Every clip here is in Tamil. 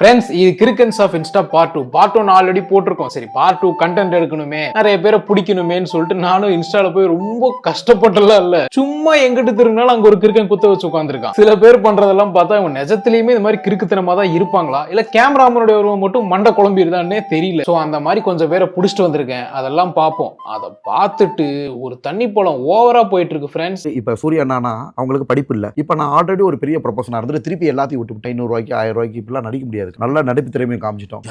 ஃப்ரெண்ட்ஸ், இது கிரிக்கன்ஸ் of insta part 2. Part 1 already போட்டிருக்கோம். சரி, பார்ட் 2 கண்டென்ட் எடுக்கணுமே, நிறைய பேரை பிடிக்கணுமேன்னு சொல்லிட்டு நானும் இன்ஸ்டால போய் ரொம்ப கஷ்டப்பட்டலாம் இல்ல, சும்மா எங்கிட்டு திரும்பினாலும் அங்க ஒரு கிரிக்கன் குத்த வச்சு உட்காந்துருக்கான். சில பேர் பண்றதெல்லாம் பார்த்தா இவங்க நிஜத்திலயுமே இந்த மாதிரி கிறுக்குத்தனமா தான் இருப்பாங்களா, இல்ல கேமராமனுடைய உருவம் மட்டும் மண்டை குழம்பிடுதான்னே தெரியல. சோ அந்த மாதிரி கொஞ்சம் பேரை புடிச்சிட்டு வந்திருக்கேன், அதெல்லாம் பார்ப்போம். அதை பார்த்துட்டு ஒரு தண்ணி பழம் ஓவரா போயிட்டு இருக்கு ஃப்ரெண்ட்ஸ். இப்ப சூர்யா அண்ணா அவங்களுக்கு படிப்பு இல்ல. இப்ப நான் ஆல்ரெடி ஒரு பெரிய ப்ரொபோசனா இருந்துட்டு திருப்பி எல்லாத்தையும் விட்டு 500 ரூபாய்க்கு 1000 ரூபாய்க்கு இப்பெல்லாம் நடிக்க முடியாது. நல்லா நடிப்பு திறமையை காமிச்சிட்டோம்.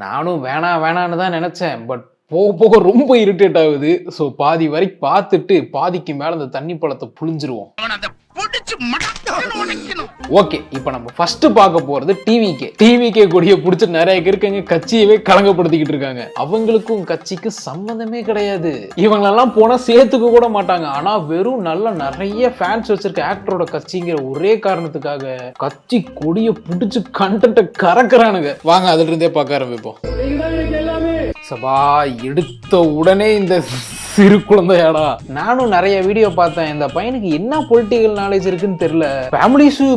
நானும் வேணான்னு தான் நினைச்சேன். பட் போக போக ரொம்ப இரிட்டேட் ஆகுது. ஸோ பாதி வரைக்கும் பார்த்துட்டு பாதிக்கு மேல அந்த தண்ணி பழத்தை புழிஞ்சிருவோம். ஓகே, இப்போ நம்ம ஃபர்ஸ்ட் பார்க்க போறது டிவிகே கொடியை பிடிச்சி நிறைய பேருக்கு கட்சியவே கலங்கப்படுத்திக்கிட்டு இருக்காங்க. அவங்களுக்கும் கட்சிக்கு சம்பந்தமே கிடையாது. இவங்களெல்லாம் போனா சேர்த்துக்க கூட மாட்டாங்க. ஆனா வெறும் நல்ல நிறைய ஃபேன்ஸ் வச்சிருக்க ஆக்டரோட கட்சிங்கிற ஒரே காரணத்துக்காக கட்சி கொடியை பிடிச்சி கண்டென்ட்டை கறக்குறானுங்க. வாங்க அதுல இருந்தே பார்க்க ஆரம்பிப்போம். சபா, எடுத்த உடனே இந்த சிறு குழந்தையாடா. நானும் நிறைய வீடியோ பார்த்தேன். இந்த பையனுக்கு என்ன பொலிட்டிக்கல் நாலேஜ் இருக்குன்னு தெரியல.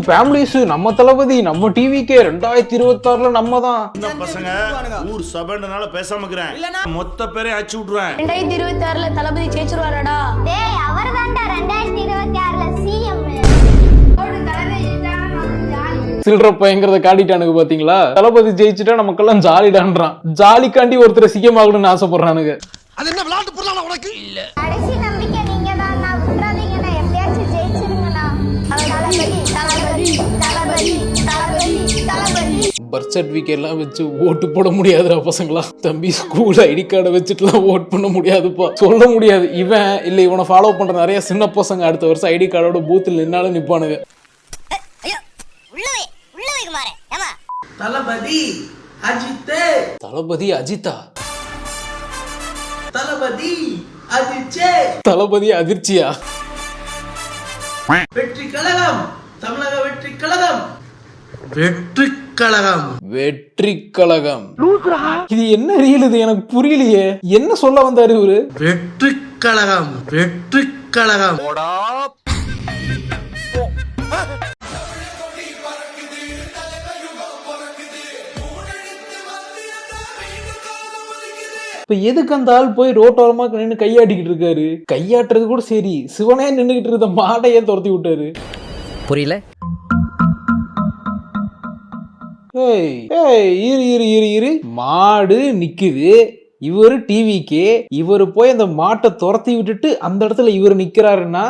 ஃபேமிலிஸ் நம்ம தளபதி, நம்ம டிவிக்கே 2026ல நம்ம தான். இந்த பசங்க ஊர் சபைன்றனால பேசாம இருக்கறேன். மொத்த பேரே அடிச்சு விட்டுறேன். 2026ல தளபதி ஜெயிச்சிருவாரடா. டேய், அவர்தான்டா 2026ல சிஎம். சில்ற பையங்கிறத காட்டிட்டானுங்க பாத்தீங்களா. தளபதி ஜெயிச்சுட்டா நமக்கெல்லாம் ஜாலிடான்றான். ஜாலிக்காண்டி ஒருத்தர் சிஎம் ஆகணும்னு ஆசைப்படுறானுங்க. அது என்ன விளையாட்டு பொருளான உனக்கு இல்ல. கடைசி நம்பிக்கை நீங்க தான். நான் விட்டுறாதீங்கண்ணா, எப்படியாச்சும் ஜெயிச்சிருங்கண்ணா. தளபதி. பர்த் சர்டிபிகேட் எல்லாம் வச்சு ஓட்டு போட முடியாதுடா பசங்களா. தம்பி, ஸ்கூல் ஐடி கார்டை வச்சுட்டுலாம் ஓட் பண்ண முடியாதுப்பா. சொல்ல முடியாது. இவன் இல்ல இவனை ஃபாலோ பண்ற நிறைய சின்ன பசங்க அடுத்த வருஷம் ஐடி கார்டோட பூத்தில் நின்னாலும் நிப்பானுங்க. தளபதி அஜித்தே. தளபதி அஜித்தா. தளபதி அதிர்ச்சி. தளபதி அதிர்ச்சியா? வெற்றி கழகம், தமிழக வெற்றி கழகம். வெற்றி கழகம். வெற்றி கழகம். இது என்ன ரீல்? இது எனக்கு புரியலையே. என்ன சொல்ல வந்தாரு இவரு? வெற்றி கழகம், வெற்றி கழகம். இப்ப எதுக்கு அந்த ஆள் போய் ரோட்டோரமா நின்று கையாட்டிக்கிட்டு இருக்காரு? கையாட்டுறது கூட சரி, சிவனே நின்றுகிட்டு இருந்த மாடையே துரத்தி விட்டாரு. புரியல. இரு மாடு நிக்குது, இவரு டிவிக்கே, இவரு போய் அந்த மாட்டை துரத்தி விட்டுட்டு அந்த இடத்துல இவர் நிக்கிறாருன்னா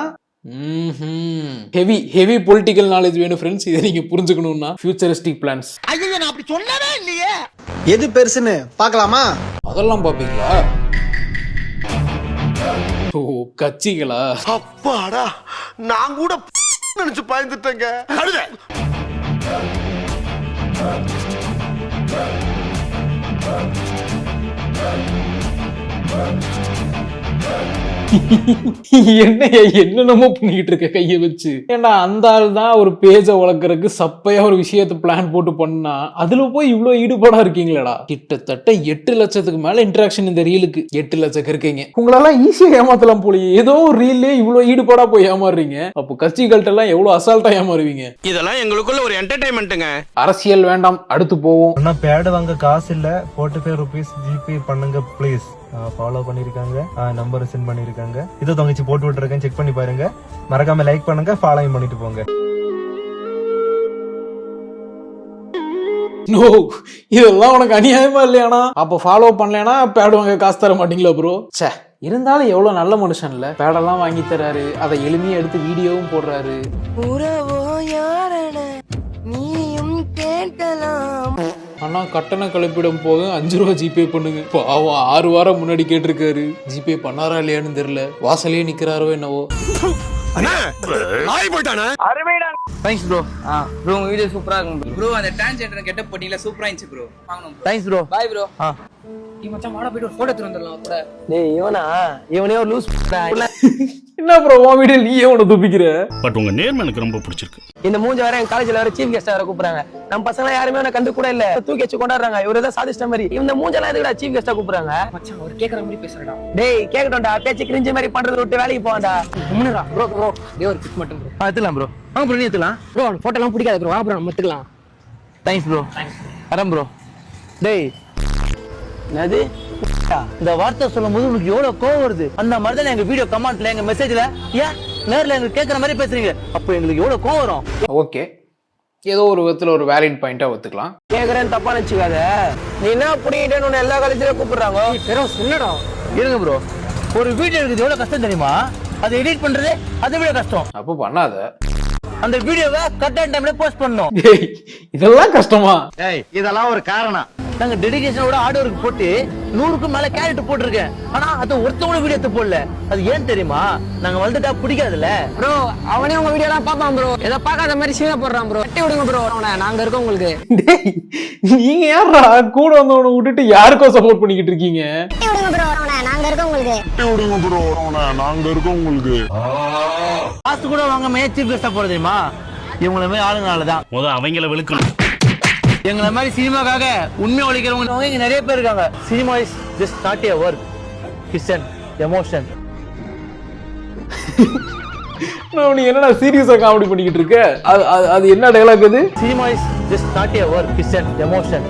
ஹெவி பொலிட்டிக்கல் நாலேஜ் வேணும் ஃப்ரெண்ட்ஸ். இதை நீங்க புரிஞ்சுக்கணும்னா ஃபியூச்சரிஸ்டிக் பிளான்ஸ். ஐயோ, நான் அப்படி சொல்லவே இல்லையே. எது பெருசுன்னு பார்க்கலாமா? அதெல்லாம் பாப்பீங்களா? ஓ, கட்சிகளா? அப்பாடா, நான் கூட நினைச்சு பயந்துட்டேங்க. என்னென்னமோ பண்ணிட்டு இருக்க கைய வச்சு. ஏன்னா அந்த ஆள் தான் ஒரு பேஜை வளர்க்கறதுக்கு சப்பையா ஒரு விஷயத்த பிளான் போட்டு பண்ணா அதுல போய் இவ்வளவு ஈடுபாடா இருக்கீங்களா? கிட்டத்தட்ட 8 லட்சத்துக்கு மேல இன்டராக்ஷன் இந்த ரீலுக்கு. 8 லட்சம் இருக்கீங்க. உங்களெல்லாம் ஈஸியா ஏமாத்தலாம் போலயே. ஏதோ ஒரு ரீல்லே இவ்வளவு ஈடுபாடா போய் ஏமாறுறீங்க. அப்போ கட்சிகள்ட்ட எல்லாம் எவ்வளவு அசால்ட்டா ஏமாறுவீங்க. இதெல்லாம் எங்களுக்குள்ள ஒரு என்டர்டைன்மெண்ட்டுங்க. அரசியல் வேண்டாம், அடுத்து போவோம். அண்ணா, பேட் வாங்க காசு இல்ல, 45 rupees ஜிபே பண்ணுங்க ப்ளீஸ். ஃபாலோ பண்ணிருக்காங்க, நம்பர் சென்ட் பண்ணிருக்காங்க. இதோ தங்கச்சி போட்டு விட்டுருக்கேன், செக் பண்ணி பாருங்க. மறக்காம லைக் பண்ணுங்க, ஃபாலோயும் பண்ணிட்டு போங்க. நோ, இதெல்லாம் உனக்கு அநியாயமா இல்லையானா? அப்ப ஃபாலோ பண்ணலனா பேட் வாங்க காசு தர மாட்டீங்களா ப்ரோ? சே, இருந்தாலும் எவ்வளவு நல்ல மனுஷன்ல. பேடெல்லாம் வாங்கி தராரு, அதை எளிமையா எடுத்து வீடியோவும் போடுறாரு. ஆனா கட்டண கழிப்பிடம் போக 5 ரூபா ஜிபே பண்ணுங்க. பாவம் 6 வாரம் முன்னாடி கேட்டிருக்காரு. ஜிபே பண்ணாரா இல்லையான்னு தெரியல. வாசலே நிக்கிறாரோ என்னவோ. Thanks bro. ப்ரோ, உங்க வீடியோ சூப்பரா இருக்கு ப்ரோ. அந்த டான்ஜென்டர் கெட்டப் போட்டீங்களா, சூப்பரா இருந்துச்சு ப்ரோ. வாங்கணும். Thanks bro. Bye bro. டேய் இவனா இவனே ஒரு லூஸ் என்ன ப்ரோ உன் வீடியோ நீயே உன துப்பிக்கிற? பட் உங்க நேர்மை எனக்கு ரொம்ப பிடிச்சிருக்கு. இந்த மூஞ்ச வேற என் காலேஜ்ல வேற சீஃப் கெஸ்டா வேற கூப்பிடுறாங்க. நம்ம பசங்க யாருமே என்ன கண்டு கூட இல்ல, தூக்கி வச்சு கொண்டாடுறாங்க. இவரு ஏதோ சாதிஷ்ட மாதிரி. இந்த மூஞ்செல்லாம் எதுக்குடா சீஃப் கெஸ்டா கூப்பிடுறாங்க? மச்சான் அவர் கேக்குற மாதிரி பேசுறடா. டேய் கேக்கட்டும்டா, பேச்சு கிரிஞ்ச மாதிரி பண்றது விட்டு வேலைக்கு போவான்டா. முன்னடா ப்ரோ டேய் ஒரு கிக் மட்டும் ப்ரோ. எடுத்துலாம் ப்ரோ. வாங்க ப்ரோ, நீ எடுத்துலாம் ப்ரோ போட்டோ எல்லாம் பிடிக்காது ப்ரோ. வா ப்ரோ நம்ம எடுத்துக்கலாம். Thanks bro. வரேன் ப்ரோ. டேய் என்னது இந்த வார்த்தை சொல்லும் போது உங்களுக்கு எவ்வளவு கோவம் வருது? அந்த மாதிரி தான் எங்க வீடியோ கமெண்ட்ல எங்க மெசேஜ்ல ஏன் நேர்ல எங்களுக்கு கேட்கற மாதிரி பேசுறீங்க, அப்போ எங்களுக்கு எவ்வளவு கோவம் வரும். ஓகே, ஏதோ ஒரு விதத்துல ஒரு வேலிட் பாயிண்டா ஒத்துக்கலாம். கேக்குறேன்னு தப்பா நினைச்சுக்காத. நீ என்ன புடிக்கிட்டேன்னு எல்லா காலேஜ்லயும் கூப்பிடுறாங்க. என்னடா இருங்க ப்ரோ, ஒரு வீடியோ இருக்குது எவ்வளவு கஷ்டம் தெரியுமா? அதை எடிட் பண்றது அதை விட கஷ்டம். அப்போ பண்ணாத. அந்த வீடியோவை கரெக்டான டைம்ல போஸ்ட் பண்ணணும். ஏய், இதெல்லாம் கஷ்டமா? இதெல்லாம் ஒரு காரணம். நாங்க டெடிகேஷனோட ஹார்ட் ஒர்க் போட்டு 100க்கு மேல கேரக்டர் போட்டிருக்கேன். ஆனா அது ஒருத்தவங்க வீடியோ எடுத்து போடல. அது ஏன் தெரியுமா? நாங்க வந்துட்டா பிடிக்காதுல்ல ப்ரோ. அவனே உங்க வீடியோ எல்லாம் பாப்பான் ப்ரோ. ஏதோ பார்க்காத மாதிரி சீனா போடுறான் ப்ரோ. கட்டி விடுங்க ப்ரோ, நாங்க இருக்கோம் உங்களுக்கு. டேய், நீங்க யாரா கூட வந்தவனை விட்டுட்டு யாருக்கோ சப்போர்ட் பண்ணிக்கிட்டு இருக்கீங்க? கட்டி விடுங்க ப்ரோ, நாங்க இருக்கோம் உங்களுக்கு. காசு கூட வாங்காம சீஃப் கெஸ்டா போறது தெரியுமா? இவங்கள மாதிரி ஆளுங்கனாலதான். அவங்கள வெளுக்கணும். எங்களை மாதிரி சினிமாக்காக உண்மை ஒழிக்கிறவங்க இங்க நிறைய பேர் இருக்காங்க. Cinema is just not a work, it's an emotion. நீ என்னடா சீரியஸா காமெடி பண்ணிக்கிட்டு இருக்க? அது என்ன டயலாக் அது? Cinema is just not a work, it's an emotion.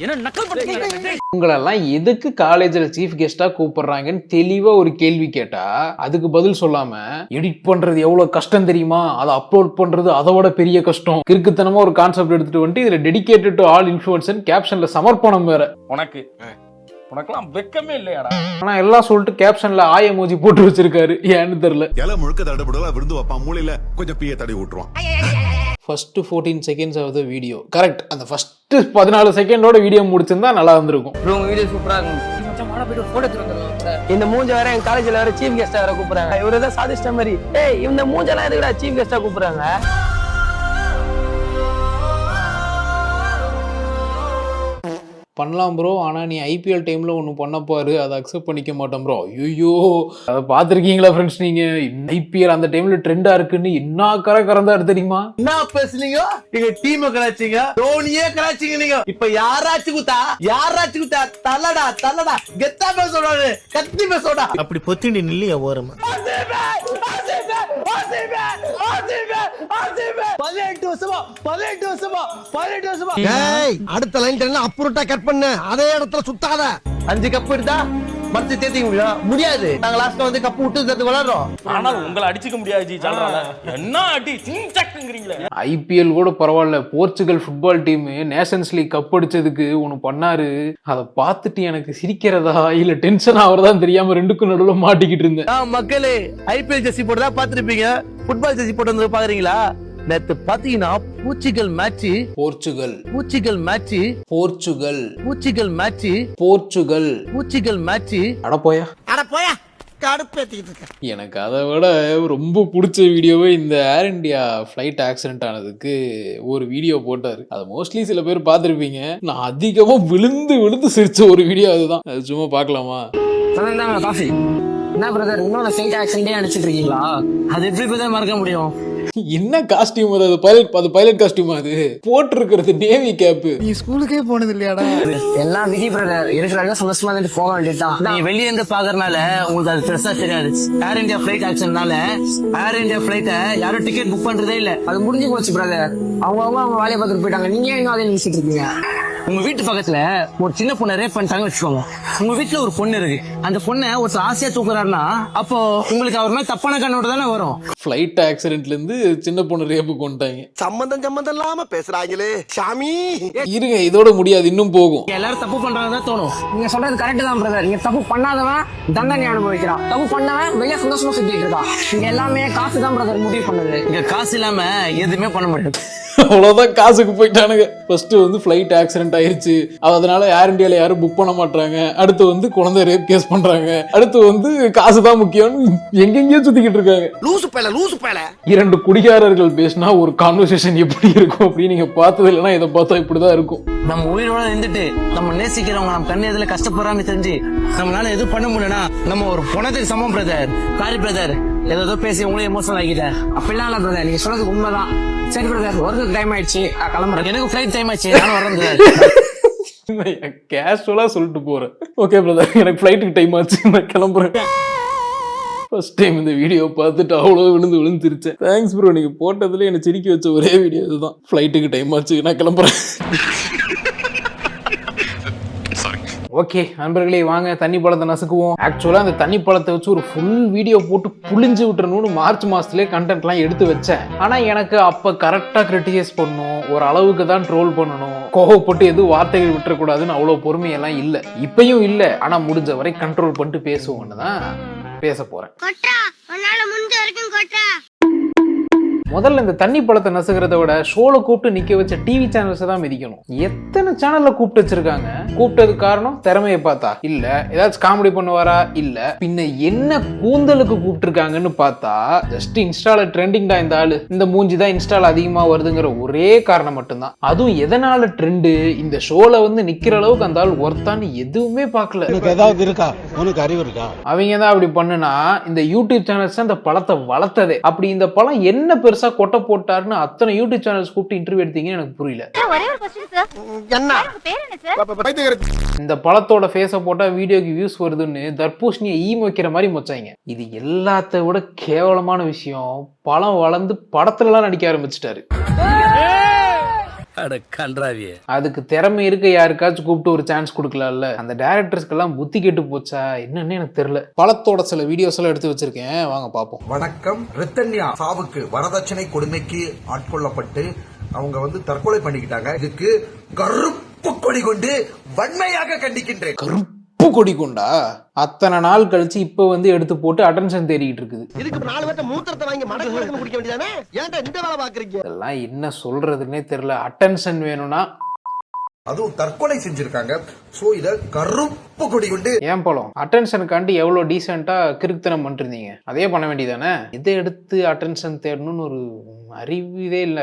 என்ன நக்கல் பண்றீங்க? உங்களெல்லாம் எதுக்கு காலேஜ்ல சீஃப் கெஸ்டா கூப்பிடுறாங்கன்னு தெளிவா ஒரு கேள்வி கேட்டா அதுக்கு பதில் சொல்லாம எடிட் பண்றது எவ்வளவு கஷ்டம் தெரியுமா, அதை அப்லோட் பண்றது அதோட பெரிய கஷ்டம், கிறுக்குத்தனமா ஒரு கான்செப்ட் எடுத்துட்டு வந்துட்டு இதுல டெடிகேட்டட் டு ஆல் இன்ஃப்ளூயன்சர் கேப்ஷன்ல சமர்ப்பணம் வேற. உனக்கெல்லாம் வெக்கமே இல்லையாடா? ஆனா எல்லாம் சொல்லிட்டு கேப்ஷன்ல ஆய மோஜி போட்டு வச்சிருக்காரு, ஏன்னு தெரியல. எல்லாம் முழுக்க தடபடலாம் விருந்து வைப்பான், மூலையில கொஞ்சம் பீய தடவி விட்டுருவான். First 14 seconds of the video correct. அந்த ஃபர்ஸ்ட் 14 செகண்டோட வீடியோ முடிச்சிருந்தா நல்லா இருந்திருக்கும். ப்ரோ உங்க வீடியோ சூப்பரா இருக்கு. மச்சான் மாட போய் போட்டோ எடுத்து வந்துறோம். இந்த மூஞ்ச வேற என் காலேஜ்ல வேற சீஃப் கெஸ்டா வேற கூப்பிடுறாங்க. இவரு ஏதோ சாதிஷ்ட மாதிரி. ஏய் இந்த மூஞ்செல்லாம் எதுக்குடா சீஃப் கெஸ்டா கூப்பிடுறாங்க? பண்ணலாம் ப்ரோ, ஆனால் நீ ஐபிஎல் டைமில் ஒன்று பண்ண பாரு, அதை அக்செப்ட் பண்ணிக்க மாட்டோம் ப்ரோ. ஐயோ, அதை பார்த்துருக்கீங்களா ஃப்ரெண்ட்ஸ்? நீங்கள் ஐபிஎல் அந்த டைமில் ட்ரெண்டாக இருக்குன்னு என்ன கறந்தாரு தெரியுமா? என்ன பேசுனீங்க? நீங்க டீமை கலாச்சிங்க, தோனியே கலாச்சிங்க. நீங்க இப்ப யாராச்சும் குத்தா தள்ளடா கெத்தா பேசோடாது, கத்தி பேசோடா. அப்படி பொத்திண்டி நில்லையா ஓரமா? 18 வருஷமா. அடுத்த லைன் அப்புறட்டா கட் பண்ண அதே இடத்துல சுத்தாத. 5 கப் எடுத்தா மறுத்து தேத்திக்க முடியாது. நாங்க லாஸ்ட்ல வந்து கப்பு விட்டு வளர்றோம். ஆனால் உங்களை அடிச்சுக்க முடியாது ஜி. சொல்றாங்க என்ன அடி சிங்சக்குங்கிறீங்களே. ஐபிஎல் கூட பரவாயில்ல, Portugal football team nations league cup அடிச்சதுக்கு ஒன்று பண்ணாரு. அதை பார்த்துட்டு எனக்கு சிரிக்கிறதா இல்ல டென்ஷன் ஆகிறதா தெரியாம ரெண்டுக்கும் நடுவில் மாட்டிக்கிட்டு இருந்தேன். மக்களே, ஐபிஎல் ஜெர்சி போட்டதா பாத்துருப்பீங்க, ஃபுட்பால் ஜெர்சி போட்டு வந்து பாக்குறீங்களா? நேத்து பாத்தீங்கன்னா போர்ச்சுகல் மேட்ச். அட போயா கடுப்பேத்திக்கிட்டு இருக்க. எனக்கு அதை விட ரொம்ப பிடிச்ச வீடியோவே இந்த ஏர் இண்டியா ஃபிளைட் ஆக்சிடென்ட் ஆனதுக்கு ஒரு வீடியோ போட்டாரு. அதை மோஸ்ட்லி சில பேர் பார்த்துருப்பீங்க. நான் அதிகமா விழுந்து சிரிச்ச ஒரு வீடியோ அதுதான். அது சும்மா பார்க்கலாமா? காஃபி என்ன பிரதர், இன்னொரு ஃபிளைட் ஆக்சிடென்ட்டே அடிச்சிட்டு இருக்கீங்களா? அது எப்படி பிரதர் மறக்க முடியும்? என்ன காஸ்டியூம் அது? Pilot costume. அது போட்டு இருக்கிறது நேவி கேப். நீ ஸ்கூலுக்கே போனது இல்லையாடா? எல்லாம் விதி பிரதர். இருக்கிறாங்க சந்தோஷமா இருந்துட்டு போக வேண்டியதுதான். நீ வெளியே இருந்து பாக்குறதுனால உங்களுக்கு அது பெருசா தெரியாது. ஏர் இந்தியா ஃபிளைட் ஆக்சிடென்ட்னால ஏர் இந்தியா ஃபிளைட்டை யாரும் டிக்கெட் புக் பண்றதே இல்ல. அது முடிஞ்சு போச்சு பிரதர். அவங்க வேலையை பார்த்துட்டு போயிட்டாங்க. நீங்க இன்னும் அதே நினைச்சிட்டு இருக்கீங்க. உங்க வீட்டு பக்கத்துல ஒரு சின்ன பொண்ணை ரேப் பண்ணிட்டாங்கன்னு வச்சுக்கோங்க. உங்க வீட்டுல ஒரு பொண்ணு இருக்கு, அந்த பொண்ணை ஒரு ஆசையா தூக்குறாருன்னா அப்போ உங்களுக்கு அவர் மேல தப்பான கண்ணோட தானே வரும். ஃபிளைட் ஆக்சிடென்ட்ல இருந்து சின்ன பொண்ணு ரேப்பு கொண்டாங்க. சம்பந்தம் இல்லாம பேசுறாங்களே சாமி. இருங்க, இதோட முடியாது, இன்னும் போகும். எல்லாரும் தப்பு பண்றாங்கதான் தோணும். நீங்க சொல்றது கரெக்ட் தான் பிரதர். நீங்க தப்பு பண்ணாதவன் தண்டனை அனுபவிக்கிறான், தப்பு பண்ணவன் வெளியே சந்தோஷமா சுத்திட்டு இருக்கான். இங்க எல்லாமே காசு தான் பிரதர் முடிவு பண்ணுது. இங்க காசு இல்லாம எதுவுமே பண்ண முடியாது. அவ்வளவுதான், காசுக்கு போயிட்டானுங்க. ஃபர்ஸ்ட் வந்து ஃபிளைட் ஆக்சிடென்ட் ஆயிருச்சு, அதனால ஏர் இந்தியால யாரும் புக் பண்ண மாட்டாங்க. அடுத்து வந்து குழந்தை ரேப் கேஸ் பண்றாங்க. அடுத்து வந்து காசு தான் முக்கியம்னு எங்கெங்கயோ சுத்திக்கிட்டு இருக்காங்க. லூசு பேல 2 குடிகாரர்கள் பேசினா ஒரு கான்வர்சேஷன் எப்படி இருக்கும் அப்படின்னு நீங்க பார்த்தது இல்லைன்னா இதை பார்த்தா இப்படிதான் இருக்கும். நம்ம உயிரோட இருந்துட்டு நம்ம நேசிக்கிறவங்க நம்ம கண்ணு எதுல கஷ்டப்படுறான்னு தெரிஞ்சு நம்மளால எதுவும் பண்ண முடியலன்னா நம்ம ஒரு பணத்துக்கு சமம் பிரதர். சாரி பிரதர், ஏதோ பேசி உங்களே எமோஷனல் ஆகிட்டேன். அப்படிலாம் இல்ல பிரதர், நீங்க சொல்றது உண்மைதான். சரி பிரதர், ஒர்க்கு டைம் ஆயிடுச்சு, கிளம்புறேன். எனக்கு ஃபிளைட் டைம் ஆச்சு, நானும் வரேன். கேஷுவலா சொல்லிட்டு போறேன். ஓகே பிரதர், எனக்கு ஃபிளைட்டுக்கு டைம் ஆச்சு, நான் கிளம்புறேன். ஃபர்ஸ்ட் டைம் இந்த வீடியோ பார்த்துட்டு அவ்வளோ விழுந்து சிரிச்சேன். தேங்க்ஸ் ப்ரோ, நீங்க போட்டதுல என்னை சிரிக்க வச்ச ஒரே வீடியோ இதுதான். ஃபிளைட்டுக்கு டைம் ஆச்சு, நான் கிளம்புறேன். ஓகே நண்பர்களே, வாங்க தண்ணி பழத்தை நசுக்குவோம். ஆக்சுவலா அந்த தண்ணி பழத்தை வச்சு ஒரு ஃபுல் வீடியோ போட்டு புளிஞ்சு விட்டுறணும்னு மார்ச் மாசத்துலேயே கண்டென்ட்லாம் எடுத்து வச்சேன். ஆனா எனக்கு அப்ப கரெக்டா கிரிட்டிசைஸ் பண்ணணும், ஒரு அளவுக்கு தான் ட்ரோல் பண்ணணும், கோவப்பட்டு எதுவும் வார்த்தைகள் விட்டுறக்கூடாதுன்னு அவ்வளோ பொறுமையெல்லாம் இல்லை. இப்பயும் இல்லை, ஆனா முடிஞ்ச வரை கண்ட்ரோல் பண்ணிட்டு பேசுவோன்னு தான் பேச போறேன். முதல்ல இந்த தண்ணி பழத்தை நசுக்கிறத விட ஷோல கூப்பிட்டு நிக்க வச்ச டிவி சேனல்ஸ் தான் மிதிக்கணும். எத்தனை சேனல்ல கூப்பிட்டு வச்சிருக்காங்க. கூப்பிட்டதுக்கு காரணம் திறமையை பார்த்தா இல்ல, ஏதாச்சும் காமெடி பண்ணுவாரா இல்ல, பின்ன என்ன கூந்தலுக்கு கூப்பிட்டு இருக்காங்கன்னு பார்த்தா ஜஸ்ட் இன்ஸ்டால ட்ரெண்டிங் தான் இந்த ஆளு, இந்த மூஞ்சி தான் இன்ஸ்டால அதிகமா வருதுங்கிற ஒரே காரணம் மட்டும்தான். அதுவும் எதனால ட்ரெண்டு, இந்த ஷோல வந்து நிக்கிற அளவுக்கு அந்த ஆள் ஒர்த்தான்னு எதுவுமே பார்க்கல. ஏதாவது இருக்கா, உனக்கு அறிவு இருக்கா? அவங்க தான் அப்படி பண்ணுனா இந்த யூடியூப் சேனல்ஸ் அந்த பழத்தை வளர்த்ததே. அப்படி இந்த பழம் என்ன பெருசா கொட்டை போட்டாருன்னு அத்தனை யூடியூப் சேனல்ஸ் கூப்பிட்டு இன்டர்வியூ எடுத்தீங்கன்னு எனக்கு புரியல. இந்த பழத்தோட ஃபேஸை போட்டா வீடியோக்கு வியூஸ் வருதுன்னு தர்பூசணியை வைக்கிற மாதிரி மொச்சாங்க. இது எல்லாத்த விட கேவலமான விஷயம், பழம் வளர்ந்து படத்துலலாம் நடிக்க ஆரம்பிச்சிட்டாரு. அதுக்கு திறமை இருக்க யாருக்காச்சும் கூப்பிட்டு ஒரு சான்ஸ் கொடுக்கலாம்ல. அந்த டைரக்டர்ஸ்க்கெல்லாம் புத்தி கெட்டு போச்சா என்னன்னு எனக்கு தெரியல. பழத்தோட சில வீடியோஸ் எல்லாம் எடுத்து வச்சிருக்கேன், வாங்க பாப்போம். வணக்கம். ரித்தன்யா சாவுக்கு வரதட்சணை கொடுமைக்கு ஆட்கொள்ளப்பட்டு அவங்க வந்து தற்கொலை பண்ணிக்கிட்டாங்க. இதுக்கு கருப்பு கொடி கொண்டு வன்மையாக கண்டிக்கின்றேன். கருப்பு கொடி கொண்டா அத்தனை நாள் கழிச்சு இப்ப வந்து எடுத்து போட்டு அட்டென்ஷன் தேடிக்கிட்டு இருக்குது. இதுக்கு 4 பேர்ட்ட மூத்திரத்தை வாங்கி மடக்கு குடிக்க வேண்டியதானே? ஏன்டா இந்த வேலை பாக்குறீங்க? இதெல்லாம் என்ன சொல்றதுன்னே தெரியல. அட்டென்ஷன் வேணும்னா அதுவும் தற்கொலை செஞ்சிருக்காங்க. சோ இத கருப்பு கொடி கொண்டு ஏன் பழம் அட்டென்ஷனுக்காண்டி எவ்வளவு டீசெண்டா கிறுக்குத்தனம் பண்ணிருந்தீங்க, அதே பண்ண வேண்டியதானே. இதை எடுத்து அட்டென்ஷன் தேடணும்னு ஒரு அறிவே இல்ல.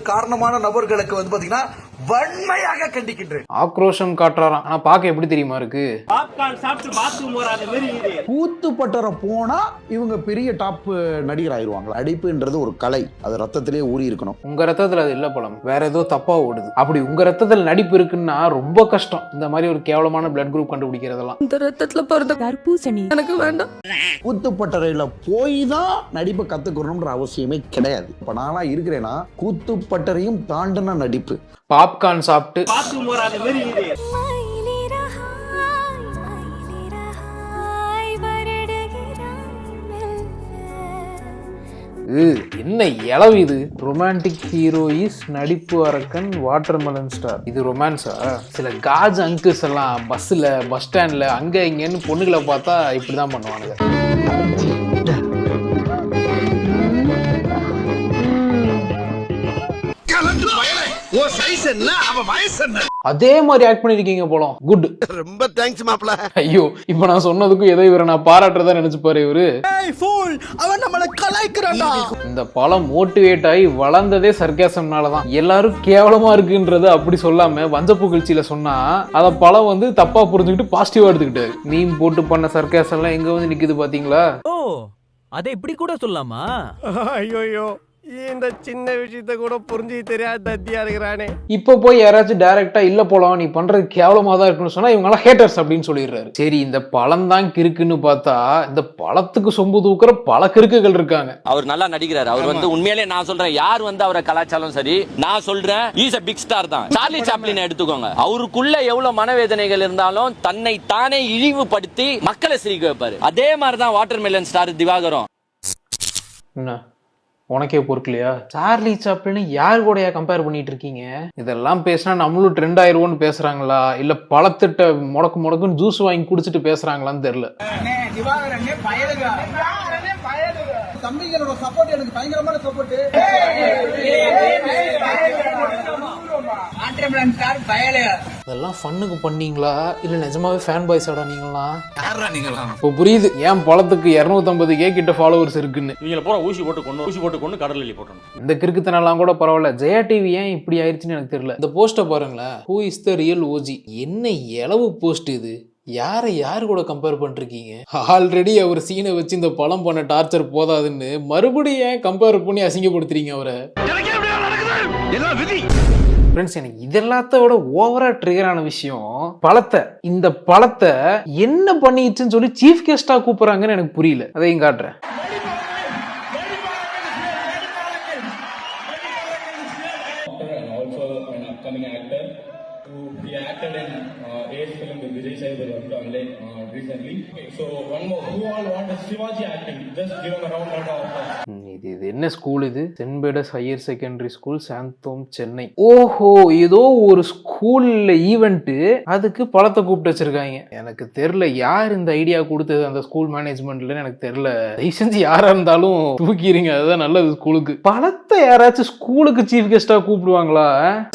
காரணமான நபர்களுக்கு வந்து பாத்தீங்கன்னா வன்மையாக கண்டிக்கின்றேன். ஆக்ரோஷம் காட்டுறாராம். ஆனா பாக்க எப்படி தெரியுமா இருக்கு, கூத்துப்பட்டற போனா இவங்க பெரிய டாப் நடிகர் ஆயிருவாங்க. நடிப்புன்றது ஒரு கலை, அது ரத்தத்திலே ஊறி இருக்கணும். உங்க ரத்தத்துல அது இல்ல பழம், வேற ஏதோ தப்பா ஓடுது. அப்படி உங்க ரத்தத்துல நடிப்பு இருக்குன்னா ரொம்ப கஷ்டம் இந்த மாதிரி ஒரு கேவலமான பிளட் குரூப் கண்டுபிடிக்கிறதெல்லாம். இந்த ரத்தத்துல பிறந்த தர்பூசணி எனக்கு வேண்டாம். கூத்துப்பட்டறையில போய் தான் நடிப்பை கத்துக்கணும்ன்ற அவசியமே கிடையாது. இப்ப நானா இருக்கிறேன்னா கூத்துப்பட்டறையும் தாண்டின நடிப்பு. பாப்கார்ன் சாப்பிட்டு என்ன இளவு இது. ரொமான்டிக் ஹீரோ இஸ் நடிப்பு அரக்கன் வாட்டர்மெலன் ஸ்டார். இது ரொமான்ஸா? சில காஜ் அங்கிள்ஸ் எல்லாம் பஸ்ல பஸ் ஸ்டாண்ட்ல அங்க இங்கன்னு பொண்ணுகளை பார்த்தா இப்படிதான் பண்ணுவானுங்க. அதே மாதிரி ஆக்ட் பண்ணிருக்கீங்க போலாம். குட், ரொம்ப தேங்க்ஸ் மாப்ள. ஐயோ இப்ப நான் சொன்னதுக்கும் ஏதோ இவரை நான் பாராட்டுறதா நினைச்சு பாரு. இவரு அவன் நம்மள கலாய்க்கிறான்டா. இந்த பழம் மோட்டிவேட் ஆகி வளர்ந்ததே சர்க்காசம்னாலதான். எல்லாரும் கேவலமா இருக்குன்றது அப்படி சொல்லாம வஞ்ச புகழ்ச்சியில சொன்னா அத பழம் வந்து தப்பா புரிஞ்சுக்கிட்டு பாசிட்டிவா எடுத்துக்கிட்டாரு. மீம் போட்டு பண்ண சர்க்காசம் எல்லாம் எங்க வந்து நிக்குது பாத்தீங்களா? ஓ அதை இப்படி கூட சொல்லாமா? ஐயோ இந்த சின்ன விஷயத்த கூட புரிஞ்சு தெரியாத தத்தியா இருக்கிறானே. இப்ப போய் யாராச்சும் டைரக்டா இல்ல போலாம் நீ பண்றது கேவலமா தான் இருக்குன்னு சொன்னா இவங்க எல்லாம் ஹேட்டர்ஸ் அப்படின்னு சொல்லிடுறாரு. சரி இந்த பழம் தான் கிறுக்குன்னு பார்த்தா இந்த பழத்துக்கு சொம்பு தூக்குற பல கிறுக்குகள் இருக்காங்க. அவர் நல்லா நடிக்கிறார். அவர் வந்து உண்மையிலே நான் சொல்றேன், யார் வந்து அவரை கலாச்சாரம் சரி, நான் சொல்றேன் இஸ் a big star தான். சார்லி சாப்ளின் எடுத்துக்கோங்க. அவருக்குள்ள எவ்வளவு மனவேதனைகள் இருந்தாலும் தன்னை தானே இழிவுபடுத்தி மக்களை சிரிக்க வைப்பாரு. அதே மாதிரிதான் வாட்டர்மெலன் ஸ்டார் திவாகரும். என்ன உனக்கே பொறுக்கலையா? சார்லி சாப்ளின் யார் கூடயா கம்பேர் பண்ணிட்டு இருக்கீங்க? இதெல்லாம் பேசினா நம்மளும் ட்ரெண்ட் ஆயிருவோம்னு பேசுறாங்களா இல்ல பழத்திட்ட முடக்குன்னு ஜூஸ் வாங்கி குடிச்சிட்டு பேசுறாங்களான்னு தெரியல. தம்பிகளோட சப்போர்ட் எனக்கு பயங்கரமான சப்போர்ட். இதெல்லாம் ஃபன்னுக்கு பண்ணீங்களா இல்ல நிஜமாவே ஃபேன் பாய்ஸாடா நீங்களாம்? இப்போ புரியுது ஏன் பழத்துக்கு 250K கிட்ட ஃபாலோவர்ஸ் இருக்குன்னு. இவங்களை போற ஊசி போட்டு கொண்டு கடலில் போட்டணும். இந்த கிறுக்குத்தனெல்லாம் கூட பரவாயில்ல, ஜெயா டிவி ஏன் இப்படி ஆயிடுச்சுன்னு எனக்கு தெரியல. இந்த போஸ்ட்டை பாருங்களேன், who is the real OG. என்ன இளவு போஸ்ட் இது, யாரு கூட கம்பேர் பண்ணிருக்கீங்க? ஆல்ரெடி அவர் சீனை வச்சு இந்த படம் பண்ண டார்ச்சர் போதாதுன்னு மறுபடியும் ஏன் கம்பேர் பண்ணி அசிங்கப்படுத்துறீங்க அவரை? ஃப்ரெண்ட்ஸ், எனக்கு இதெல்லாத்தோட ஓவரா ட்ரிகரான விஷயம் இந்த பழத்தை என்ன பண்ணிடுச்சுன்னு சொல்லி சீஃப் கெஸ்டா கூப்பிடுறாங்கன்னு எனக்கு புரியல. அதையும் காட்டுறேன். இது என்ன ஸ்கூல்? இது saint Peter's higher secondary school, Santhome, Chennai. ஓஹோ, ஏதோ ஒரு ஸ்கூல்ல ஈவெண்ட், அதுக்கு பழத்தை கூப்பிட்டு வச்சிருக்காங்க. எனக்கு தெரியல யார் இந்த ஐடியா கொடுத்தது அந்த ஸ்கூல் மேனேஜ்மெண்ட்ல, எனக்கு தெரியல. தயவு செஞ்சு யாரா இருந்தாலும் தூக்கிடுங்க, அதுதான் நல்லது. ஸ்கூலுக்கு பழத்தை யாராச்சும் ஸ்கூலுக்கு சீஃப் கெஸ்டா கூப்பிடுவாங்களா?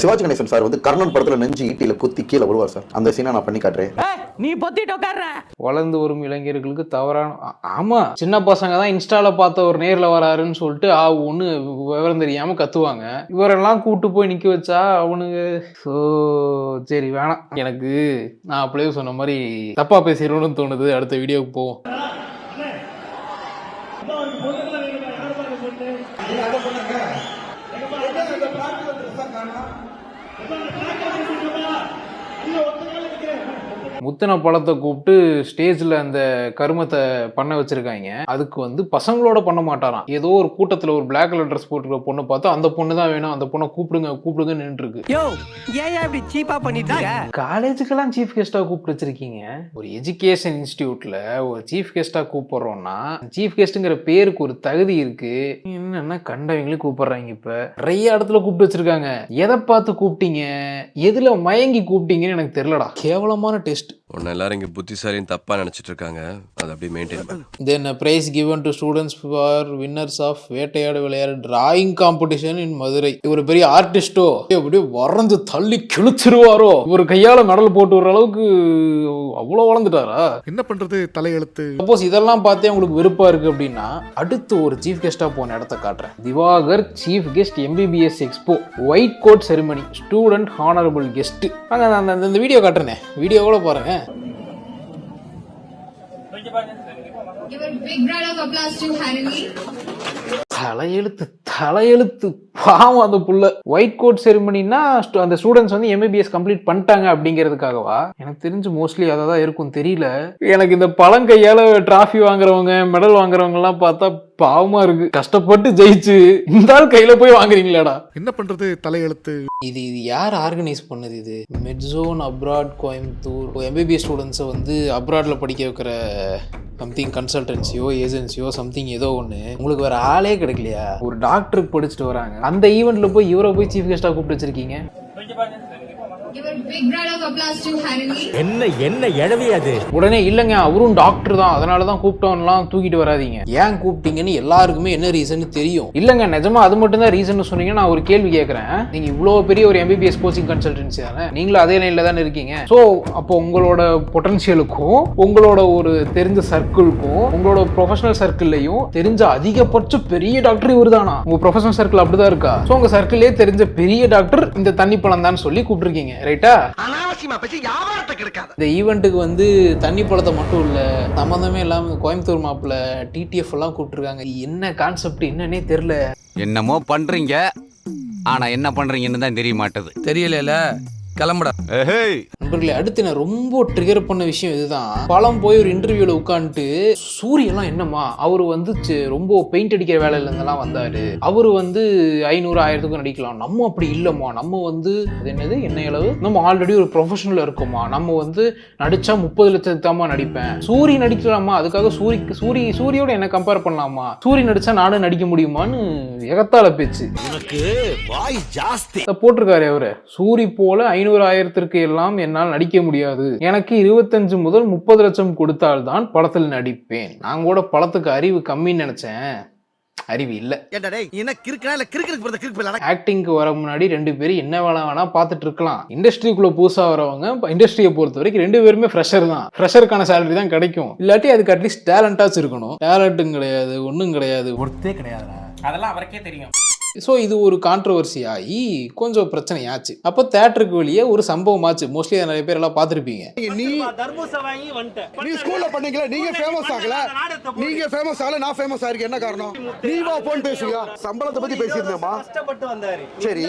சிவாஜி கணேசன் சார் வந்து கர்ணன் படத்துல நெஞ்சு ஈட்டியில குத்தி கீழே விழுவார் சார். அந்த சீனை நான் பண்ணி காட்டுறேன். நீ பொத்திட்டு உட்கார்ற. வளர்ந்து வரும் இளைஞர்களுக்கு தவறான, ஆமா, சின்ன பசங்க தான் இன்ஸ்டால பார்த்த ஒரு நேர்ல வராருன்னு சொல்லிட்டு ஒண்ணு விவரம் தெரியாம கத்துவாங்க. இவரெல்லாம் கூட்டு போய் நிக்க வச்சா அவனுங்க சரி வேணாம். எனக்கு நான் அப்படியே சொன்ன மாதிரி தப்பா பேசிடணும்னு தோணுது. அடுத்த வீடியோக்கு போவோம். முத்தின பழத்தை கூப்பிட்டு ஸ்டேஜ்ல அந்த கருமத்தை பண்ண வச்சிருக்காங்க. அதுக்கு வந்து பசங்களோட பண்ண மாட்டாராம். ஏதோ ஒரு கூட்டத்துல ஒரு பிளாக் கலர் ட்ரெஸ் போட்டுருக்க பொண்ணை பார்த்தா அந்த பொண்ணு தான் வேணும், அந்த பொண்ணை கூப்பிடுங்க நின்று இருக்கு. காலேஜுக்கெல்லாம் சீஃப் கெஸ்டா கூப்பிட்டு வச்சிருக்கீங்க. ஒரு எஜுகேஷன் இன்ஸ்டிடியூட்ல ஒரு சீஃப் கெஸ்டா கூப்பிடுறோம்னா சீஃப் கெஸ்ட்ங்கிற பேருக்கு ஒரு தகுதி இருக்கு. என்னன்னா கண்டவங்களும் கூப்பிடுறாங்க. இப்ப நிறைய இடத்துல கூப்பிட்டு வச்சிருக்காங்க. எதை பார்த்து கூப்பிட்டீங்க, எதுல மயங்கி கூப்பிட்டீங்கன்னு எனக்கு தெரியலடா. கேவலமான டெஸ்ட். உன்னை எல்லாரும் இங்க புத்திசாலின்னு தப்பா நினைச்சிட்டு இருக்காங்க. அதை அப்படியே மெயின்டைன் பண்ணு. Then a prize given to students for winners of வேட்டையாடு விளையாடு டிராயிங் காம்படிஷன் இன் மதுரை. ஒரு பெரிய ஆர்டிஸ்டோ அப்படியே வரைஞ்சு தள்ளி கிழிச்சிருவாரோ, ஒரு கையால மெடல் போட்டு வர அளவுக்கு அவ்வளவு வளர்ந்துட்டாரா? என்ன பண்றது, தலையெழுத்து. சப்போஸ் இதெல்லாம் பார்த்தே உங்களுக்கு வெறுப்பா இருக்கு அப்படின்னா அடுத்து ஒரு சீஃப் கெஸ்டா போன இடத்த காட்டுறேன். Divakar chief guest MBBS expo white coat ceremony student honourable guest. அந்த வீடியோ காட்டுறேன், வீடியோ கூட பாருங்க. தலையெழுத்து பாவம் அந்த புள்ள. ஒயிட் கோட் செரிமனினா அந்த ஸ்டூடெண்ட்ஸ் வந்து MBBS கம்ப்ளீட் பண்ணிட்டாங்க அப்படிங்கிறதுக்காகவா? எனக்கு தெரிஞ்சு மோஸ்ட்லி அதை தான் இருக்கும், தெரியல. எனக்கு இந்த பழங்கையால டிராஃபி வாங்குறவங்க மெடல் வாங்குறவங்க எல்லாம் பார்த்தா பாவமா இருக்கு. கஷ்டப்பட்டு ஜெயிச்சு இந்த ஆள் கையில போய் வாங்குறீங்களாடா. என்ன பண்றது, தலையெழுத்து. இது யார் ஆர்கனைஸ் பண்ணது? இது மெட்ஸோன் அப்ராட் கோயம்புத்தூர். MBBS ஸ்டூடெண்ட்ஸை வந்து அப்ராட்ல படிக்க வைக்கிற சம்திங் கன்சல்டன்சியோ ஏஜென்சியோ சம்திங் ஏதோ ஒன்று. உங்களுக்கு வேற ஆளே கிடைக்கலையா? ஒரு டாக்டருக்கு படிச்சுட்டு வராங்க, அந்த ஈவெண்ட்ல போய் இவரை போய் சீஃப் கெஸ்டா கூப்பிட்டு வச்சிருக்கீங்க. என்ன எழவியாது. உடனே இல்லைங்க அவரும் டாக்டர் தான் அதனாலதான் கூப்பிட்டோம்லாம் தூக்கிட்டு வராதீங்க. ஏன் கூப்பிட்டீங்கன்னு எல்லாருக்குமே என்ன ரீசன் தெரியும். இல்லங்க நிஜமா அது மட்டும் தான் ரீசன் சொன்னீங்க. நான் ஒரு கேள்வி கேட்கறேன். நீங்க இவ்வளவு பெரிய ஒரு MBBS கோச்சிங் கன்சல்டன்சி தானே, நீங்களும் அதே லைன்ல தானே இருக்கீங்க. சோ அப்போ உங்களோட பொட்டன்ஷியலுக்கும் உங்களோட ஒரு தெரிஞ்ச சர்க்கிளுக்கும் உங்களோட ப்ரொஃபஷனல் சர்க்கிள்லையும் தெரிஞ்ச அதிகபட்ச பெரிய டாக்டர் இவர் தானா? உங்க ப்ரொஃபஷனல் சர்க்கிள் அப்படிதான் இருக்கா? சோ உங்க சர்க்கிள்லயே தெரிஞ்ச பெரிய டாக்டர் இந்த தண்ணி பழம் தான் சொல்லி கூப்பிட்டுருக்கீங்க, ரைட்டா? இந்த ஈவெண்ட்டுக்கு வந்து தண்ணி பழத்தை மட்டும் இல்ல, சம்பந்தமே இல்லாம கோயம்புத்தூர் மாப்பிள்ள TTF எல்லாம் கூப்பிட்டுருக்காங்க. என்ன கான்செப்ட் என்னன்னே தெரியல. என்னமோ பண்றீங்க, ஆனா என்ன பண்றீங்கன்னு தான் தெரிய மாட்டேது. தெரியல, கிளம்புடா. நண்பர்களே, அடுத்து நான் ரொம்ப ட்ரிகர் பண்ண விஷயம் இதுதான். பழம் போய் ஒரு இன்டர்வியூல உட்காந்துட்டு சூரியெல்லாம் என்னமா அவர் வந்து ரொம்ப பெயிண்ட் அடிக்கிற வேலையில இருந்தெல்லாம் வந்தாரு, அவரு வந்து 500,000 நடிக்கலாம், நம்ம அப்படி இல்லம்மா, நம்ம வந்து அது என்னது என்ன அளவு, நம்ம ஆல்ரெடி ஒரு ப்ரொஃபஷனல் இருக்கோமா, நம்ம வந்து நடிச்சா 30 லட்சத்துக்கு தாமா நடிப்பேன், சூரிய நடிக்கலாமா, அதுக்காக சூரியோட என்ன கம்பேர் பண்ணலாமா, சூரிய நடிச்சா நானும் நடிக்க முடியுமான்னு எகத்தால பேச்சு போட்டிருக்காரு அவரு. சூரி போல 500,000 எல்லாம் என்னால் நடிக்க முடியாது, எனக்கு 25 முதல் 30 லட்சம் கொடுத்தால்தான் படத்தில் நடிப்பேன். நான் கூட படத்துக்கு அறிவு கம்மின்னு நினைச்சேன், அறிவு இல்ல. என்ன கிறுக்கனா இல்ல கிறுக்கிறதுக்கு பிறந்த கிறுக்கு ஆக்டிங்க்கு வர முன்னாடி 2 பேரும் என்ன வேணா பார்த்துட்டு இருக்கலாம். இண்டஸ்ட்ரிக்குள்ள புதுசா வரவங்க இண்டஸ்ட்ரியை பொறுத்த வரைக்கும் 2 பேருமே ஃப்ரெஷர் தான். ஃப்ரெஷருக்கான சேலரி தான் கிடைக்கும். இல்லாட்டி அதுக்கு அட்லீஸ்ட் டேலண்டாச்சும் இருக்கணும். டேலண்ட்டும் கிடையாது, ஒன்றும் கிடையாது, ஒருத்தே கிடையாதுடா. அதெல்லாம் அவருக்கே தெரியும். ஸோ இது ஒரு கான்ட்ரவர்சி ஆகி கொஞ்சம் பிரச்சனையாச்சு. அப்போ தேட்டருக்கு வெளியே ஒரு சம்பவம் ஆச்சு. மோஸ்ட்லி நிறைய பேர் எல்லாம் பார்த்துருப்பீங்க. நீ ஸ்கூல்ல பண்ணீங்களா? நீங்க ஃபேமஸ் ஆகல, நீங்க ஃபேமஸ் ஆகல, நான் ஃபேமஸ் ஆயிருக்கேன். என்ன காரணம்? நீ வா போன் பேசுங்க. சம்பளத்தை பத்தி பேசியிருந்தேமா? கஷ்டப்பட்டு வந்தாரு. சரி,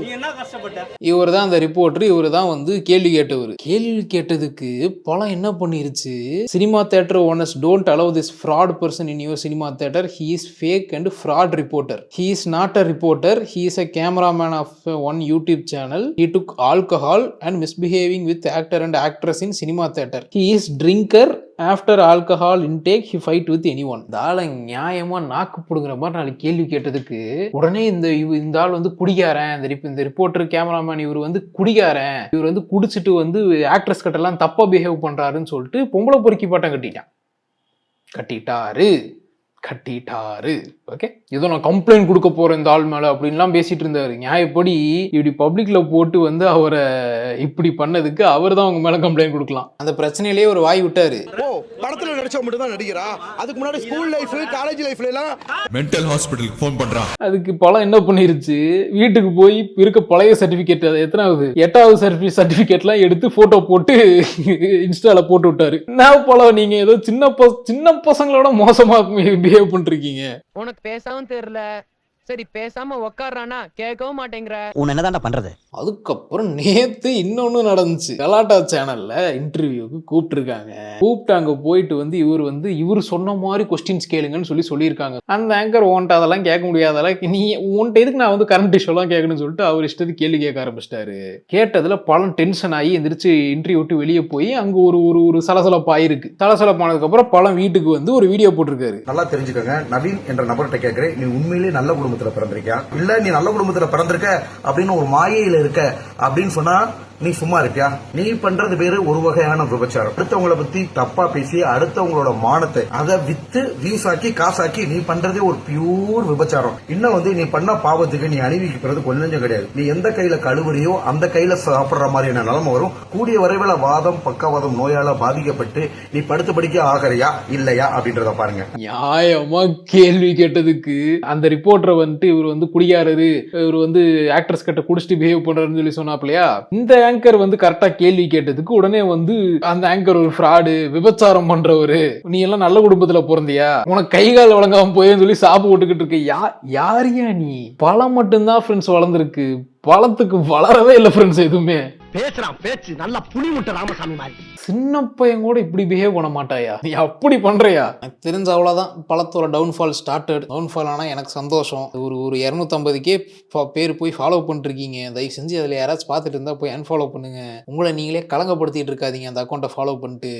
நீ என்ன கஷ்டப்பட்ட? இவர் தான் அந்த ரிப்போர்ட்டர். இவர் தான் வந்து கேள்வி கேட்டவர். கேள்வி கேட்டதுக்கு பலம் என்ன பண்ணிருச்சு? Cinema theatre owners don't allow this fraud person in your cinema theatre. He is fake and fraud reporter. He is not a reporter. He is a cameraman of one YouTube channel. He took alcohol and misbehaving with actor and actress in cinema theater. He is drinker. After alcohol intake, he fight with anyone. தாள நியாயமா நாக்கு புடுங்குற மாதிரி நாளைக்கு கேள்வி கேட்டதுக்கு உடனே இந்த ஆள் வந்து குடிக்காரன், இந்த ரிப்போர்ட்டர் கேமராமேன் இவர் வந்து குடிக்காரன், இவர் வந்து குடிச்சிட்டு வந்து ஆக்ட்ரஸ் கிட்ட எல்லாம் தப்பா பிஹேவ் பண்றாருன்னு சொல்லிட்டு பொம்பளை பொறுக்கி பட்டம் கட்டிட்டாரு. ஓகே, ஏதோ நான் கம்ப்ளைண்ட் கொடுக்க போறேன் இந்த ஆள் மேல அப்படின்லாம் பேசிட்டு இருந்தாரு. நியாயப்படி இப்படி பப்ளிக்ல போட்டு வந்து அவரை இப்படி பண்ணதுக்கு அவர் தான் அவங்க மேல கம்ப்ளைண்ட் கொடுக்கலாம். அந்த பிரச்சனையிலேயே ஒரு வாய் விட்டாரு. ஓ, படத்துல நடிச்சா மட்டும் தான் நடிகரா? அதுக்கு முன்னாடி ஸ்கூல் லைஃப், காலேஜ் லைஃப்ல எல்லாம் மென்டல் ஹாஸ்பிடலுக்கு ஃபோன் பண்றான். அதுக்கு பலம் என்ன பண்ணிருச்சு? வீட்டுக்கு போய் இருக்க பழைய சர்டிபிகேட், எத்தனாவது 8வது சர்டிபிகேட்லாம் எடுத்து போட்டோ போட்டு இன்ஸ்டால போட்டு விட்டாரு. நான் பலம் நீங்க ஏதோ சின்ன பசங்களோட மோசமா பிஹேவ் பண்றீங்க. உனக்கு பேசாம தெரியல, சரி பேசாம உக்காடுறானா கேட்கவும் மாட்டேங்கிற. உன் என்னதான்டா பண்றது? அதுக்கப்புறம் நேத்து இன்னொன்னு நடந்துச்சு. கலாட்டா சேனல்ல இன்டர்வியூக்கு கூப்பிட்டு அங்க போயிட்டு வந்து இவர் சொன்ன மாதிரி கொஸ்டின்ஸ் கேளுங்கன்னு சொல்லியிருக்காங்க. அந்த ஆங்கர் ஓன்ட்டு அதெல்லாம் கேட்க முடியாதெல்லாம் நீ ஓன்ட்டு எதுக்கு நான் வந்து கரண்ட் இஷ்யூ எல்லாம் கேட்கணும்னு சொல்லிட்டு அவர் இஷ்டத்துக்கு கேள்வி கேட்க ஆரம்பிச்சிட்டாரு. கேட்டதுல பலன் டென்ஷன் ஆகி எந்திரிச்சு இன்டர்வியூ விட்டு வெளியே போய் அங்க ஒரு சலசலப்பு ஆயிருக்கு. சலசலப்பானதுக்கு அப்புறம் பலன் வீட்டுக்கு வந்து ஒரு வீடியோ போட்டிருக்காரு. நல்லா தெரிஞ்சுக்கோங்க, நவீன் என்ற நபர்கிட்ட கேட்கிறேன், நீ உண்மையிலேயே நல்ல குடும்பத்துல பிறந்திருக்கியா இல்ல நீ நல்ல குடும்பத்துல பிறந்திருக்க அப்படின்னு ஒரு மாயையில இருக்க அப்படின்னு சொன்னா நீ சும்மா இருக்கியா? நீ பண்றது பேரு ஒரு வகையான விபச்சாரம். அடுத்தவங்களை பத்தி தப்பா பேசி அடுத்தவங்களோட மானத்தை அதை வித்து வியூஸ் ஆக்கி காசாக்கி நீ பண்றதே ஒரு பியூர் விபச்சாரம். இன்னும் வந்து நீ பண்ண பாவத்துக்கு நீ அணிவிக்கிறது கொஞ்சம் கிடையாது. நீ எந்த கையில கழுவுறியோ அந்த கையில சாப்பிடுற மாதிரியான நிலைமை வரும். கூடிய விரைவில் வாதம் பக்கவாதம் நோயால பாதிக்கப்பட்டு நீ படுத்து படிக்க ஆகறியா இல்லையா அப்படின்றத பாருங்க. நியாயமா கேள்வி கேட்டதுக்கு அந்த ரிப்போர்ட்டரை வந்துட்டு இவர் வந்து குடியாரரு, இவர் வந்து ஆக்ட்ரஸ் கிட்ட குடிச்சிட்டு பிஹேவ் பண்றாருன்னு சொல்லி சொன்னாப்லையா. இந்த ஆங்கர் வந்து கரெக்டா கேள்வி கேட்டதுக்கு உடனே வந்து அந்த ஆங்கர் ஒரு ஃப்ராடு, விபச்சாரம் பண்றவரு, நீ எல்லாம் நல்ல குடும்பத்துல பிறந்தியா, உனக்கு கை கால் வழங்காம போயேன்னு சொல்லி சாப்பு போட்டுக்கிட்டு இருக்க. யாரியா நீ? பழம் மட்டும்தான் ஃப்ரெண்ட்ஸ் வளர்ந்துருக்கு, பழத்துக்கு வளரவே இல்லை ஃப்ரெண்ட்ஸ் எதுவுமே. பேசுறான் பேச்சு நல்லா புளி முட்டை ராமசாமி மாதிரி. சின்ன பையன் கூட இப்படி பிஹேவ் பண்ண மாட்டாயா? நீ அப்படி பண்றியா? எனக்கு தெரிஞ்ச அவ்வளவுதான். பழத்தோட டவுன்ஃபால் ஸ்டார்டட். டவுன்ஃபால் ஆனா எனக்கு சந்தோஷம். ஒரு 250K பேர் போய் ஃபாலோ பண்ணிட்டு இருக்கீங்க. தயவு செஞ்சு அதுல யாராச்சும் பார்த்துட்டு இருந்தா போய் அன்ஃபாலோ பண்ணுங்க. உங்களை நீங்களே கலங்கப்படுத்திட்டு இருக்காதீங்க அந்த அக்கௌண்ட்டை ஃபாலோ பண்ணிட்டு.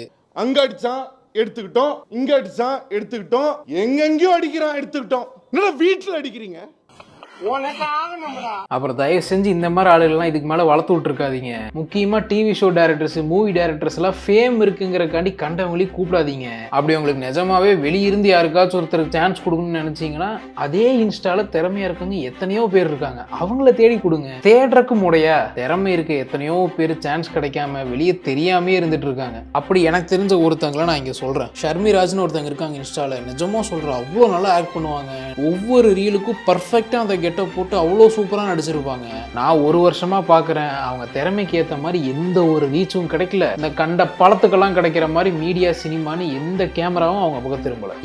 அங்க அடிச்சான் எடுத்துக்கிட்டோம், இங்க அடிச்சான் எடுத்துக்கிட்டோம், எங்கெங்கயோ அடிக்கிறான் எடுத்துக்கிட்டோம். என்னடா வீட்டுல அடிக்கிறீங்க? அப்புறம் தயவு செஞ்சு இந்த மாதிரி ஆளுகள்லாம் இதுக்கு மேல வளர்த்து விட்டுருக்காதீங்க. முக்கியமா TV show directors, movie directors எல்லாம் ஃபேம் இருக்குங்கிறக்காண்டி கண்டவங்களையும் கூப்பிடாதீங்க. அப்படி உங்களுக்கு நிஜமாவே வெளியிருந்து யாருக்காச்சும் ஒருத்தருக்கு சான்ஸ் கொடுக்கணும்னு நினைச்சீங்கன்னா அதே இன்ஸ்டால திறமையா இருக்கவங்க எத்தனையோ பேர் இருக்காங்க, அவங்கள தேடி கொடுங்க. தேடுறக்கு முறையா திறமை இருக்க எத்தனையோ பேர் சான்ஸ் கிடைக்காம வெளியே தெரியாமே இருந்துட்டு இருக்காங்க. அப்படி எனக்கு தெரிஞ்ச ஒருத்தங்களை நான் இங்க சொல்றேன். ஷர்மிராஜ்னு ஒருத்தங்க இருக்காங்க இன்ஸ்டால. நிஜமா சொல்றேன், அவ்வளோ நல்லா ஆக்ட் பண்ணுவாங்க. ஒவ்வொரு ரீலுக்கும் பர்ஃபெக்டா அந்த கெட்டப் போட்டு அவ்வளோ சூப்பராக நடிச்சிருப்பாங்க. நான் 1 வருஷமா பார்க்குறேன். அவங்க திறமைக்கு ஏற்ற மாதிரி எந்த ஒரு ரீச்சும் கிடைக்கல. இந்த கண்ட பழத்துக்கெல்லாம் கிடைக்கிற மாதிரி மீடியா சினிமான்னு எந்த கேமராவும் அவங்க பக்கம் திரும்பல.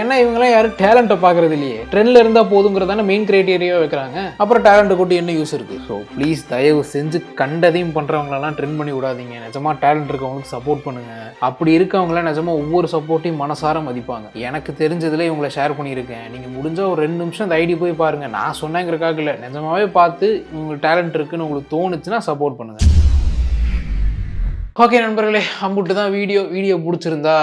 ஏன்னா இவங்களாம் யாரும் டேலண்ட்டை பார்க்கறது இல்லையே. ட்ரெண்ட்ல இருந்தால் போதுங்கிறதான மெயின் கிரைட்டீரியா வைக்கிறாங்க. அப்புறம் டேலண்ட்டை கூட்டி என்ன யூஸ் இருக்கு? ஸோ ப்ளீஸ் தயவு செஞ்சு கண்டதையும் பண்றவங்களெல்லாம் ட்ரெண்ட் பண்ணி விடாதீங்க. நிஜமா டேலண்ட் இருக்கவங்களுக்கு சப்போர்ட் பண்ணுங்க. அப்படி இருக்கவங்களாம் நிஜமா ஒவ்வொரு சப்போர்ட்டையும் மனசார மதிப்பாங்க. எனக்கு தெரிஞ்சதுல இவங்களை ஷேர் பண்ணியிருக்கேன். நீங்க முடிஞ்சா ஒரு 2 நிமிஷம் அந்த ஐடி போய் பாருங்க. நான் சொன்னேங்கிறக்காக இல்லை, நிஜமாவே பார்த்து உங்களுக்கு டேலண்ட் இருக்குன்னு உங்களுக்கு தோணுச்சுன்னா சப்போர்ட் பண்ணுங்க. ஓகே நண்பர்களே, அம்புட்டு தான் வீடியோ பிடிச்சிருந்தா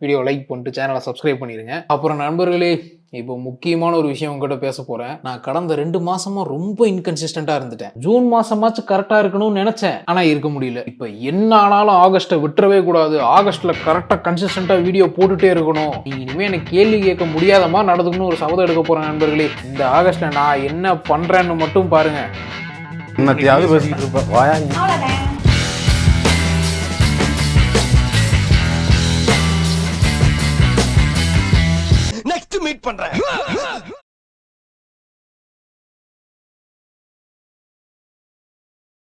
வீடியோ லைக் பண்ணிட்டு சேனலை சப்ஸ்கிரைப் பண்ணிடுங்க. அப்புறம் நண்பர்களே, இப்போ முக்கியமான ஒரு விஷயம் உங்ககிட்ட பேச போறேன். நான் கடந்த 2 மாசமா ரொம்ப இன்கன்சிஸ்டண்டா இருந்துட்டேன். ஜூன் மாசமாச்சும் கரெக்டா இருக்கணும்னு நினைச்சேன், ஆனா இருக்க முடியல. இப்ப என்ன ஆனாலும் ஆகஸ்ட்டை விட்டுறவே கூடாது. ஆகஸ்ட்ல கரெக்டா கன்சிஸ்டண்டா வீடியோ போட்டுட்டே இருக்கணும். நீங்க இனிமே எனக்கு கேள்வி கேட்க முடியாத மாதிரி நடந்துக்கணும் ஒரு சபதம் எடுக்க போறேன் நண்பர்களே. இந்த ஆகஸ்ட்ல நான் என்ன பண்றேன்னு மட்டும் பாருங்க. என்னத்தையாவது பேசிக்கிட்டு இருப்பேன் வாயா நீ. நெக்ஸ்ட் மீட் பண்றேன்.